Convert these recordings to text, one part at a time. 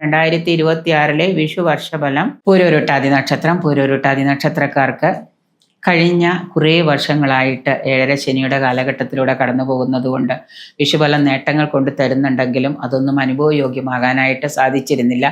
2026 വിഷു വർഷഫലം. പൂരോരുട്ടാതി നക്ഷത്രം. പൂരോരുട്ടാതി നക്ഷത്രക്കാർക്ക് കഴിഞ്ഞ കുറേ വർഷങ്ങളായിട്ട് ഏഴര ശനിയുടെ കാലഘട്ടത്തിലൂടെ കടന്നു പോകുന്നത് കൊണ്ട് വിഷുഫലം നേട്ടങ്ങൾ കൊണ്ട് തരുന്നുണ്ടെങ്കിലും അതൊന്നും അനുഭവയോഗ്യമാകാനായിട്ട് സാധിച്ചിരുന്നില്ല.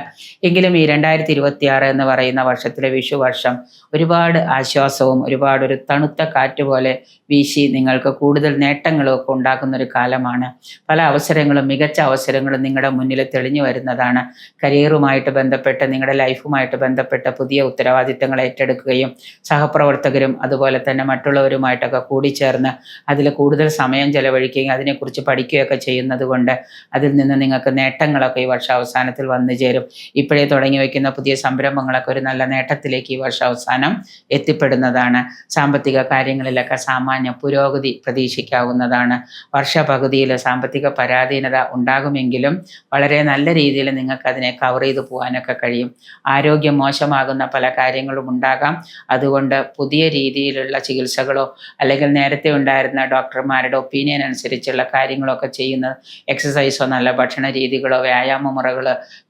എങ്കിലും ഈ 2026 എന്ന് പറയുന്ന വർഷത്തിലെ വിഷു വർഷം ഒരുപാട് ആശ്വാസവും ഒരു തണുത്ത കാറ്റ് പോലെ വീശി നിങ്ങൾക്ക് കൂടുതൽ നേട്ടങ്ങളും ഒക്കെ ഉണ്ടാക്കുന്നൊരു കാലമാണ്. പല അവസരങ്ങളും, മികച്ച അവസരങ്ങളും നിങ്ങളുടെ മുന്നിൽ തെളിഞ്ഞു വരുന്നതാണ്. കരിയറുമായിട്ട് ബന്ധപ്പെട്ട്, നിങ്ങളുടെ ലൈഫുമായിട്ട് ബന്ധപ്പെട്ട പുതിയ ഉത്തരവാദിത്തങ്ങൾ ഏറ്റെടുക്കുകയും സഹപ്രവർത്തകരും അതുപോലെ തന്നെ മറ്റുള്ളവരുമായിട്ടൊക്കെ കൂടിച്ചേർന്ന് അതിൽ കൂടുതൽ സമയം ചെലവഴിക്കുകയും അതിനെക്കുറിച്ച് പഠിക്കുകയൊക്കെ ചെയ്യുന്നത് കൊണ്ട് അതിൽ നിന്ന് നിങ്ങൾക്ക് നേട്ടങ്ങളൊക്കെ ഈ വർഷാവസാനത്തിൽ വന്നു ചേരും. ഇപ്പോഴേ തുടങ്ങി വയ്ക്കുന്ന പുതിയ സംരംഭങ്ങളൊക്കെ ഒരു നല്ല നേട്ടത്തിലേക്ക് ഈ വർഷാവസാനം എത്തിപ്പെടുന്നതാണ്. സാമ്പത്തിക കാര്യങ്ങളിലൊക്കെ സാമാന്യ പുരോഗതി പ്രതീക്ഷിക്കാവുന്നതാണ്. വർഷപകുതിയിൽ സാമ്പത്തിക പരാധീനത ഉണ്ടാകുമെങ്കിലും വളരെ നല്ല രീതിയിൽ നിങ്ങൾക്ക് അതിനെ കവർ ചെയ്ത് പോകാനൊക്കെ കഴിയും. ആരോഗ്യം മോശമാകുന്ന പല കാര്യങ്ങളും ഉണ്ടാകാം. അതുകൊണ്ട് പുതിയ രീതിയിലുള്ള ചികിത്സകളോ അല്ലെങ്കിൽ നേരത്തെ ഉണ്ടായിരുന്ന ഡോക്ടർമാരുടെ ഒപ്പീനിയൻ അനുസരിച്ചുള്ള കാര്യങ്ങളൊക്കെ ചെയ്യുന്നത്, എക്സസൈസോ നല്ല ഭക്ഷണ രീതികളോ വ്യായാമ മുറകൾ,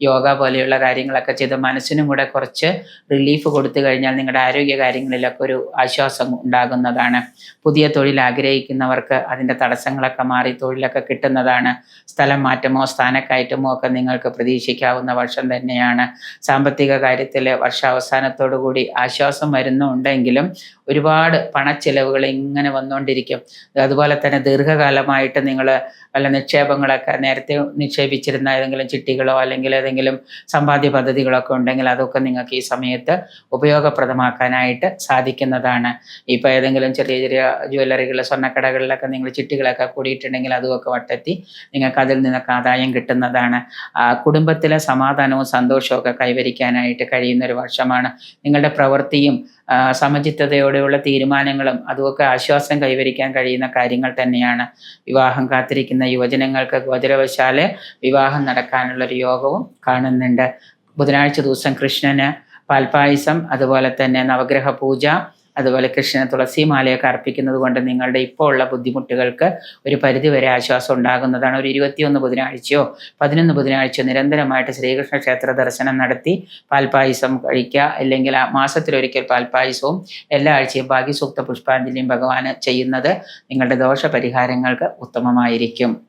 യോഗ പോലെയുള്ള കാര്യങ്ങളൊക്കെ ചെയ്ത് മനസ്സിനും കൂടെ കുറച്ച് റിലീഫ് കൊടുത്തു കഴിഞ്ഞാൽ നിങ്ങളുടെ ആരോഗ്യ കാര്യങ്ങളിലൊക്കെ ഒരു ആശ്വാസം ഉണ്ടാകുന്നതാണ്. പുതിയ തൊഴിൽ ആഗ്രഹിക്കുന്നവർക്ക് അതിൻ്റെ തടസ്സങ്ങളൊക്കെ മാറി തൊഴിലൊക്കെ കിട്ടുന്നതാണ്. സ്ഥലം മാറ്റമോ സ്ഥാനക്കയറ്റമോ ഒക്കെ നിങ്ങൾക്ക് പ്രതീക്ഷിക്കാവുന്ന വർഷം തന്നെയാണ്. സാമ്പത്തിക കാര്യത്തിൽ വർഷാവസാനത്തോടു കൂടി ആശ്വാസം വരുന്നുണ്ടെങ്കിലും ഒരുപാട് പണച്ചെലവുകൾ ഇങ്ങനെ വന്നുകൊണ്ടിരിക്കും. അതുപോലെ തന്നെ ദീർഘകാലമായിട്ട് നിങ്ങൾ വല്ല നിക്ഷേപങ്ങളൊക്കെ നേരത്തെ നിക്ഷേപിച്ചിരുന്ന ഏതെങ്കിലും ചിട്ടികളോ അല്ലെങ്കിൽ ഏതെങ്കിലും സമ്പാദ്യ പദ്ധതികളൊക്കെ ഉണ്ടെങ്കിൽ അതൊക്കെ നിങ്ങൾക്ക് ഈ സമയത്ത് ഉപയോഗപ്രദമാക്കാനായിട്ട് സാധിക്കുന്നതാണ്. ഇപ്പോൾ ഏതെങ്കിലും ചെറിയ ചെറിയ ജ്വല്ലറികൾ, സ്വർണ്ണക്കടകളിലൊക്കെ നിങ്ങൾ ചിട്ടികളൊക്കെ കൂടിയിട്ടുണ്ടെങ്കിൽ അതുമൊക്കെ വട്ടെത്തി നിങ്ങൾക്ക് അതിൽ നിന്നൊക്കെ ആദായം കിട്ടുന്നതാണ്. കുടുംബത്തിലെ സമാധാനവും സന്തോഷവും ഒക്കെ കൈവരിക്കാനായിട്ട് കഴിയുന്നൊരു വർഷമാണ്. നിങ്ങളുടെ പ്രവൃത്തിയും സമചിത്തതയോടെയുള്ള തീരുമാനങ്ങളും അതുമൊക്കെ ആശ്വാസം കൈവരിക്കാൻ കഴിയുന്ന കാര്യങ്ങൾ തന്നെയാണ്. വിവാഹം കാത്തിരിക്കുന്ന യുവജനങ്ങൾക്ക് ഗോചരവശാല് വിവാഹം നടക്കാനുള്ളൊരു യോഗവും കാണുന്നുണ്ട്. ബുധനാഴ്ച ദിവസം കൃഷ്ണന് പാൽപ്പായസം, അതുപോലെ തന്നെ നവഗ്രഹ പൂജ, അതുപോലെ കൃഷ്ണന് തുളസിമാലയൊക്കെ അർപ്പിക്കുന്നത് കൊണ്ട് നിങ്ങളുടെ ഇപ്പോൾ ഉള്ള ബുദ്ധിമുട്ടുകൾക്ക് ഒരു പരിധിവരെ ആശ്വാസം ഉണ്ടാകുന്നതാണ്. ഒരു 21 ബുധനാഴ്ചയോ 11 ബുധനാഴ്ചയോ നിരന്തരമായിട്ട് ശ്രീകൃഷ്ണ ക്ഷേത്ര ദർശനം നടത്തി പാൽപ്പായസം കഴിക്കുക. അല്ലെങ്കിൽ മാസത്തിലൊരിക്കൽ പാൽപ്പായസവും എല്ലാ ആഴ്ചയും ഭാഗ്യസൂക്ത പുഷ്പാഞ്ജലിയും ഭഗവാന് ചെയ്യുന്നത് നിങ്ങളുടെ ദോഷപരിഹാരങ്ങൾക്ക് ഉത്തമമായിരിക്കും.